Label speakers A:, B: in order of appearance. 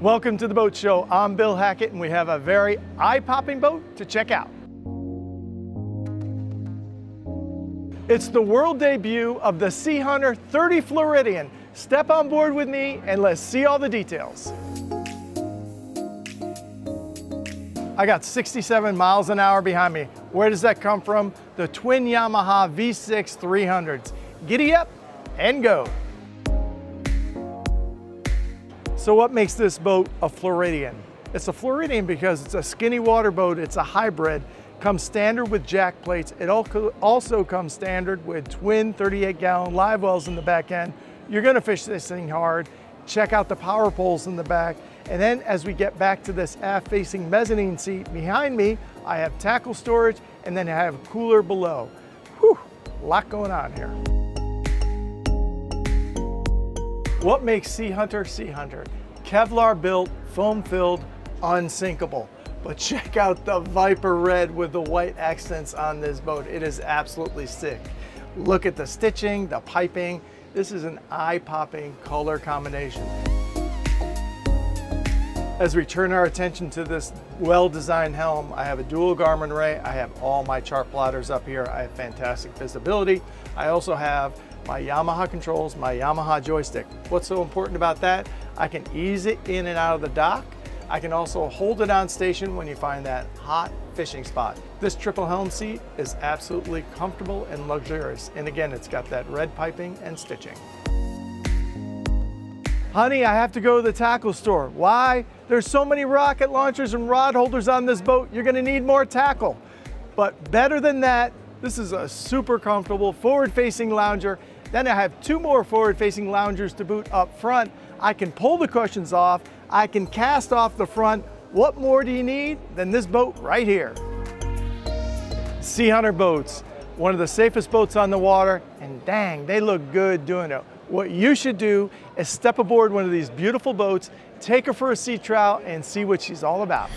A: Welcome to the boat show. I'm Bill Hackett and we have a very eye-popping boat to check out. It's the world debut of the Seahunter 30 Floridian. Step on board with me and let's see all the details. I got 67 miles an hour behind me. Where does that come from? The twin Yamaha V6 300s. Giddy up and go. So what makes this boat a Floridian? It's a Floridian because it's a skinny water boat, it's a hybrid, comes standard with jack plates. It also comes standard with twin 38-gallon live wells in the back end. You're gonna fish this thing hard. Check out the power poles in the back. And then as we get back to this aft-facing mezzanine seat behind me, I have tackle storage and then I have a cooler below. Whew, a lot going on here. What makes Seahunter Seahunter? Kevlar built, foam filled, unsinkable. But check out the Viper red with the white accents on this boat. It is absolutely sick. Look at the stitching, the piping. This is an eye-popping color combination. As we turn our attention to this well-designed helm, I have a dual Garmin array. I have all my chart plotters up here. I have fantastic visibility. I also have my Yamaha controls, my Yamaha joystick. What's so important about that? I can ease it in and out of the dock. I can also hold it on station when you find that hot fishing spot. This triple helm seat is absolutely comfortable and luxurious. And again, it's got that red piping and stitching. Honey, I have to go to the tackle store. Why? There's so many rocket launchers and rod holders on this boat, you're gonna need more tackle. But better than that, this is a super comfortable forward-facing lounger. Then I have two more forward-facing loungers to boot up front. I can pull the cushions off. I can cast off the front. What more do you need than this boat right here? Seahunter boats, one of the safest boats on the water, and dang, they look good doing it. What you should do is step aboard one of these beautiful boats, take her for a sea trial, and see what she's all about.